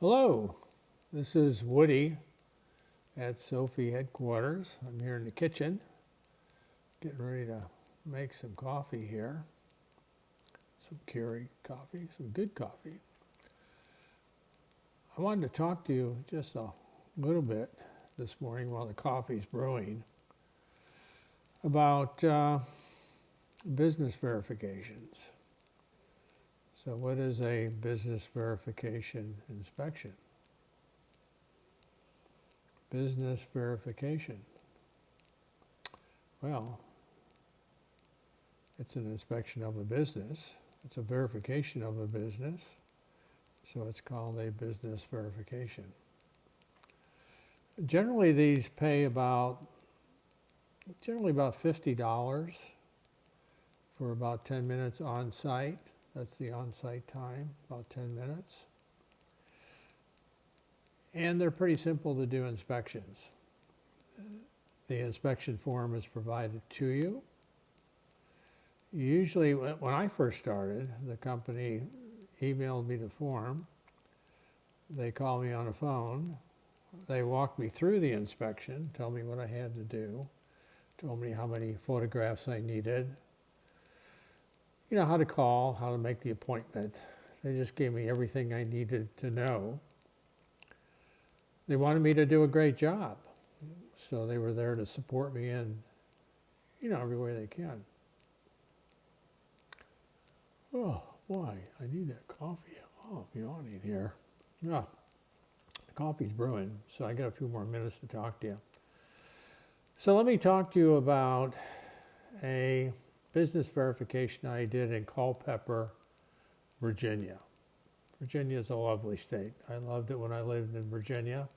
Hello, this is Woody at Sophie headquarters. I'm here in the kitchen, getting ready to make some coffee here. Some Keurig coffee, some good coffee. I wanted to talk to you just a little bit this morning while the coffee's brewing about business verifications. So what is a business verification inspection? Business verification. Well, it's an inspection of a business. It's a verification of a business. So it's called a business verification. Generally, these pay about $50 for about 10 minutes on site. That's the on-site time, about 10 minutes. And they're pretty simple to do inspections. The inspection form is provided to you. Usually, when I first started, the company emailed me the form. They called me on the phone. They walked me through the inspection, told me what I had to do, told me how many photographs I needed, how to call, how to make the appointment. They just gave me everything I needed to know. They wanted me to do a great job, so they were there to support me in, every way they can. Oh, boy, I need that coffee. Oh, I'm yawning here. Ah, the coffee's brewing, so I got a few more minutes to talk to you. So let me talk to you about a business verification I did in Culpeper, Virginia. Virginia is a lovely state. I loved it when I lived in Virginia.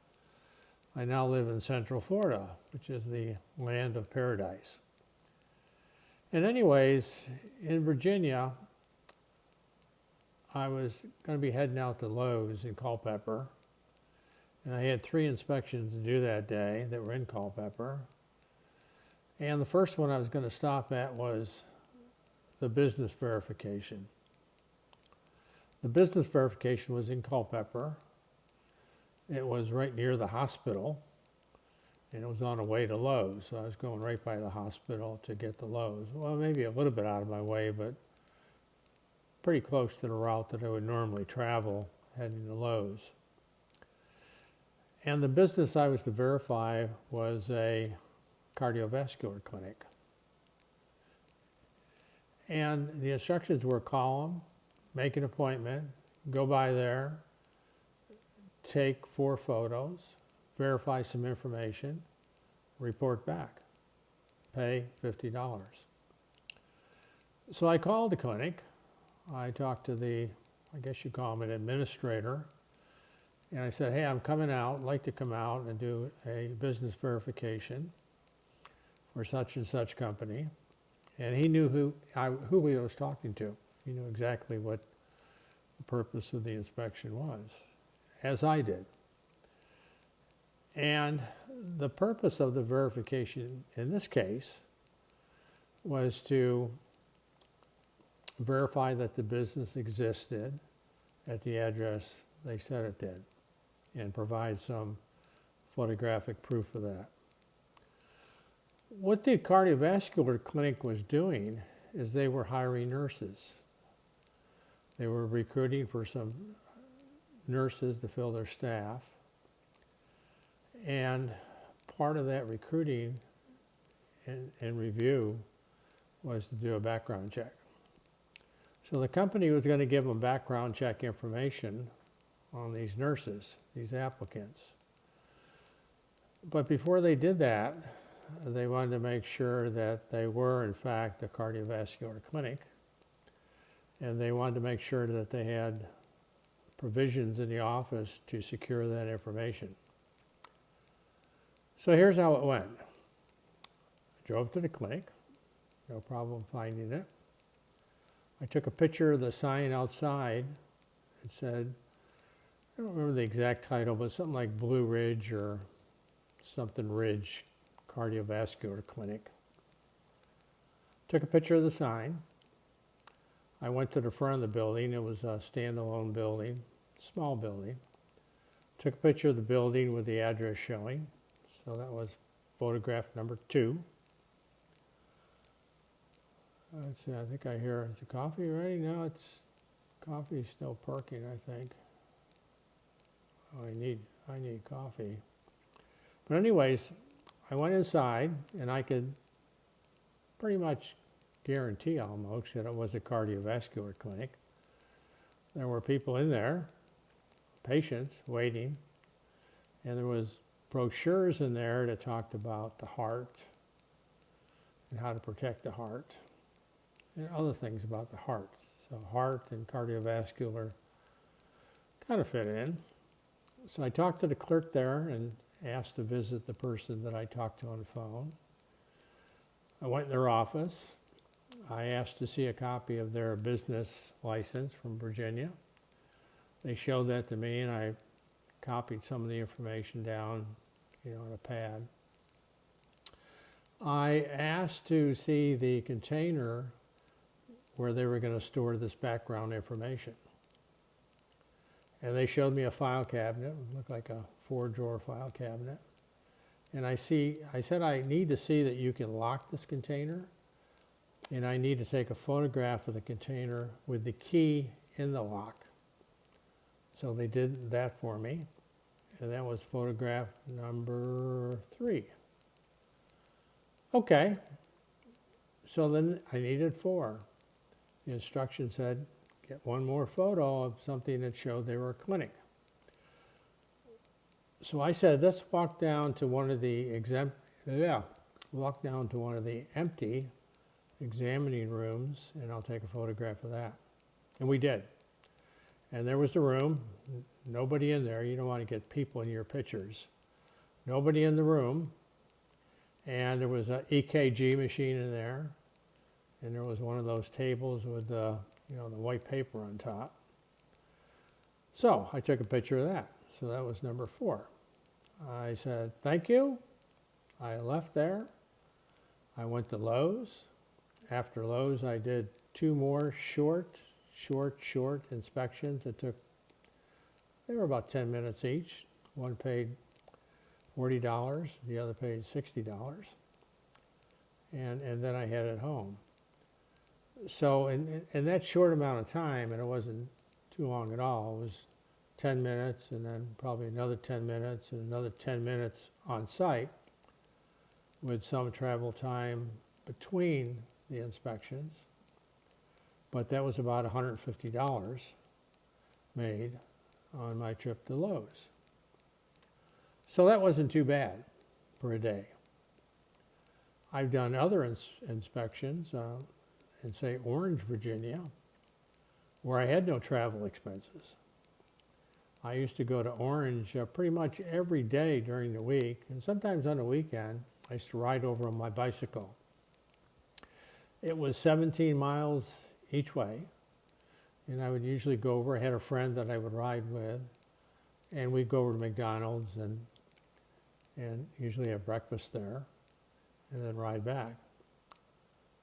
I now live in Central Florida, which is the land of paradise. And anyways, in Virginia, I was going to be heading out to Lowe's in Culpeper, and I had 3 inspections to do that day that were in Culpeper. And the first one I was going to stop at was the business verification. The business verification was in Culpeper. It was right near the hospital, and it was on the way to Lowe's. So I was going right by the hospital to get to Lowe's. Well, maybe a little bit out of my way, but pretty close to the route that I would normally travel heading to Lowe's. And the business I was to verify was a cardiovascular clinic. And the instructions were call them, make an appointment, go by there, take 4 photos, verify some information, report back, pay $50. So I called the clinic. I talked to I guess you call him an administrator, and I said, hey, I'm coming out, I'd like to come out and do a business verification for such and such company. And he knew who I was talking to. He knew exactly what the purpose of the inspection was, as I did. And the purpose of the verification in this case was to verify that the business existed at the address they said it did, and provide some photographic proof of that. What the cardiovascular clinic was doing is they were hiring nurses. They were recruiting for some nurses to fill their staff. And part of that recruiting and review was to do a background check. So the company was going to give them background check information on these nurses, these applicants. But before they did that, they wanted to make sure that they were, in fact, a cardiovascular clinic. And they wanted to make sure that they had provisions in the office to secure that information. So here's how it went. I drove to the clinic, no problem finding it. I took a picture of the sign outside. It said, I don't remember the exact title, but something like Blue Ridge or something Ridge Cardiovascular Clinic. Took a picture of the sign. I went to the front of the building. It was a standalone building, small building. Took a picture of the building with the address showing. So that was photograph number 2. Let's see, I think I hear, is the coffee ready? No, coffee's still perking, I think. Oh, I need coffee. But anyways, I went inside and I could pretty much guarantee almost that it was a cardiovascular clinic. There were people in there, patients waiting, and there was brochures in there that talked about the heart and how to protect the heart and other things about the heart. So heart and cardiovascular kind of fit in. So I talked to the clerk there and asked to visit the person that I talked to on the phone. I went in their office. I asked to see a copy of their business license from Virginia. They showed that to me, and I copied some of the information down, on a pad. I asked to see the container where they were going to store this background information. And they showed me a file cabinet. It looked like a 4-drawer file cabinet. And I said, I need to see that you can lock this container, and I need to take a photograph of the container with the key in the lock. So they did that for me, and that was photograph number 3. Okay, so then I needed 4. The instruction said, get one more photo of something that showed they were a clinic. So I said, let's walk down to one of the empty examining rooms, and I'll take a photograph of that. And we did. And there was the room, nobody in there. You don't want to get people in your pictures. Nobody in the room. And there was an EKG machine in there. And there was one of those tables with the white paper on top. So I took a picture of that. So that was number 4. I said, thank you. I left there. I went to Lowe's. After Lowe's, I did 2 more short inspections. They were about 10 minutes each. One paid $40, the other paid $60. And then I headed home. So in that short amount of time, and it wasn't too long at all, it was 10 minutes and then probably another 10 minutes and another 10 minutes on site with some travel time between the inspections. But that was about $150 made on my trip to Lowe's. So that wasn't too bad for a day. I've done other inspections in, say, Orange, Virginia, where I had no travel expenses. I used to go to Orange pretty much every day during the week, and sometimes on the weekend, I used to ride over on my bicycle. It was 17 miles each way, and I would usually go over. I had a friend that I would ride with, and we'd go over to McDonald's and usually have breakfast there, and then ride back.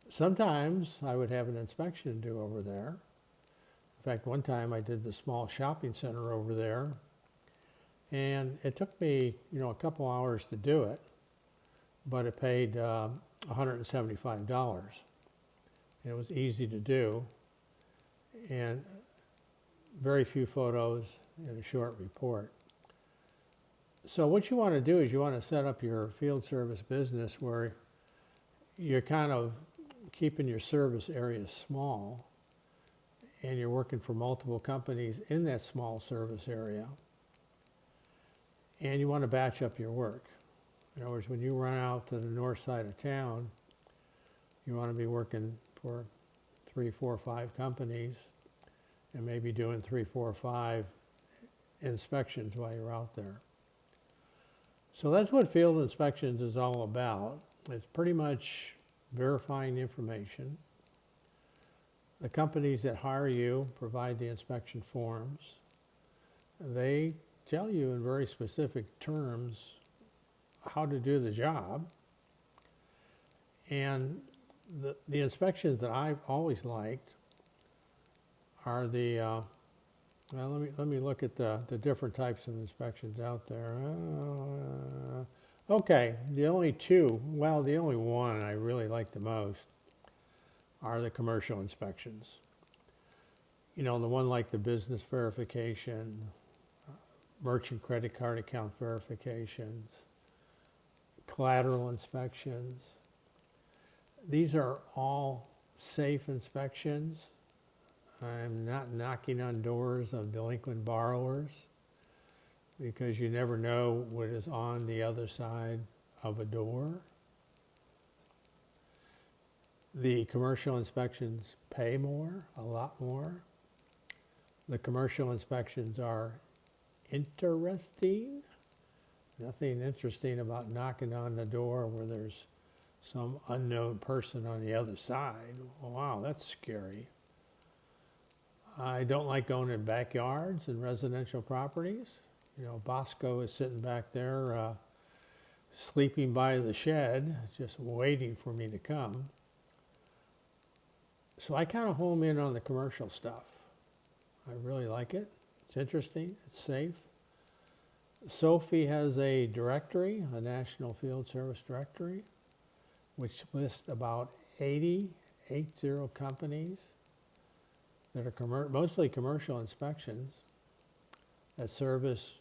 Sometimes I would have an inspection to do over there. In fact, one time I did the small shopping center over there, and it took me, a couple hours to do it, but it paid $175. It was easy to do, and very few photos and a short report. So what you want to do is you want to set up your field service business where you're kind of keeping your service area small, and you're working for multiple companies in that small service area, and you want to batch up your work. In other words, when you run out to the north side of town, you want to be working for 3, 4, 5 companies and maybe doing 3, 4, 5 inspections while you're out there. So that's what field inspections is all about. It's pretty much verifying information. The companies that hire you provide the inspection forms. They tell you in very specific terms how to do the job. And the inspections that I've always liked are the Well, let me look at the different types of inspections out there. Okay, the only one I really like the most are the commercial inspections. You know, the one like the business verification, merchant credit card account verifications, collateral inspections. These are all safe inspections. I'm not knocking on doors of delinquent borrowers because you never know what is on the other side of a door. The commercial inspections pay more, a lot more. The commercial inspections are interesting. Nothing interesting about knocking on the door where there's some unknown person on the other side. Wow, that's scary. I don't like going in backyards and residential properties. You know, Bosco is sitting back there sleeping by the shed, just waiting for me to come. So I kind of home in on the commercial stuff. I really like it. It's interesting. It's safe. Sophie has a directory, a National Field Service directory, which lists about 80 companies that are mostly commercial inspections that service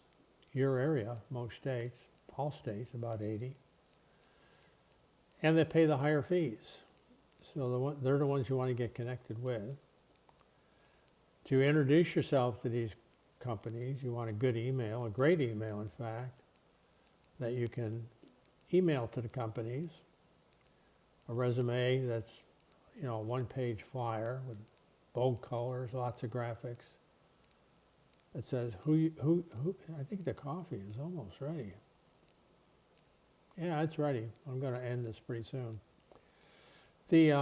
your area, most states, all states, about 80, and they pay the higher fees. So they're the ones you want to get connected with. To introduce yourself to these companies, you want a good email, a great email, in fact, that you can email to the companies, a resume that's, you know, a one-page flyer with bold colors, lots of graphics. It says who. I think the coffee is almost ready. Yeah, it's ready. I'm going to end this pretty soon. The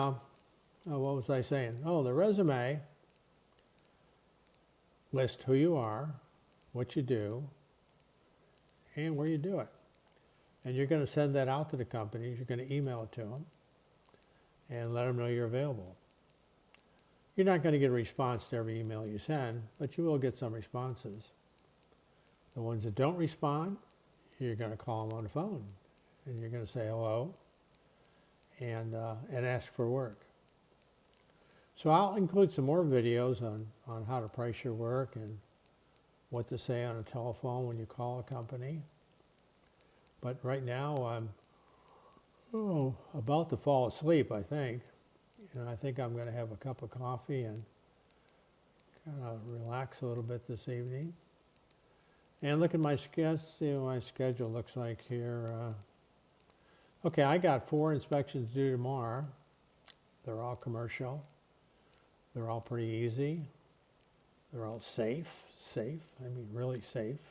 what was I saying? Oh, the resume lists who you are, what you do, and where you do it. And you're going to send that out to the companies. You're going to email it to them and let them know you're available. You're not going to get a response to every email you send, but you will get some responses. The ones that don't respond, you're going to call them on the phone, and you're going to say hello and ask for work. So I'll include some more videos on how to price your work and what to say on a telephone when you call a company. But right now I'm about to fall asleep, I think. And I think I'm going to have a cup of coffee and kind of relax a little bit this evening. And look at my schedule, see what my schedule looks like here. Okay, I got 4 inspections due tomorrow. They're all commercial. They're all pretty easy. They're all safe, I mean really safe.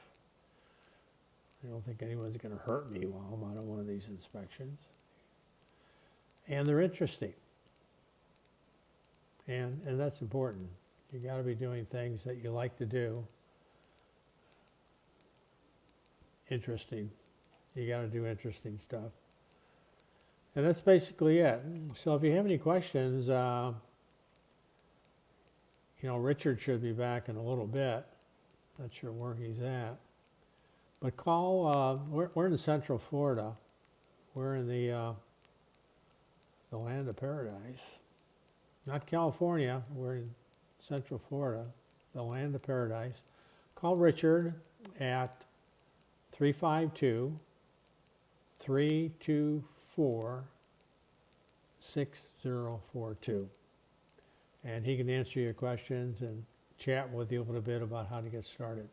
I don't think anyone's going to hurt me while I'm on one of these inspections. And they're interesting. And that's important. You got to be doing things that you like to do. Interesting. You got to do interesting stuff. And that's basically it. So if you have any questions, you know, Richard should be back in a little bit. Not sure where he's at. But call, we're in Central Florida. We're in the land of paradise. Not California, we're in Central Florida, the land of paradise. Call Richard at 352-324-6042. And he can answer your questions and chat with you a little bit about how to get started.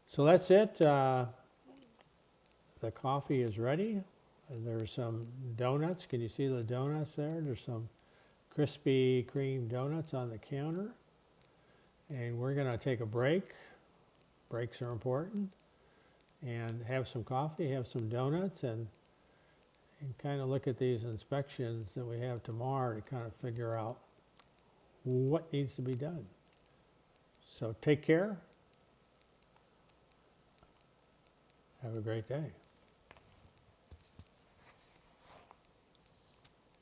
So that's it. The coffee is ready. And there's some donuts. Can you see the donuts there? There's some Krispy Kreme donuts on the counter. And we're going to take a break. Breaks are important. And have some coffee, have some donuts, and kind of look at these inspections that we have tomorrow to kind of figure out what needs to be done. So take care. Have a great day.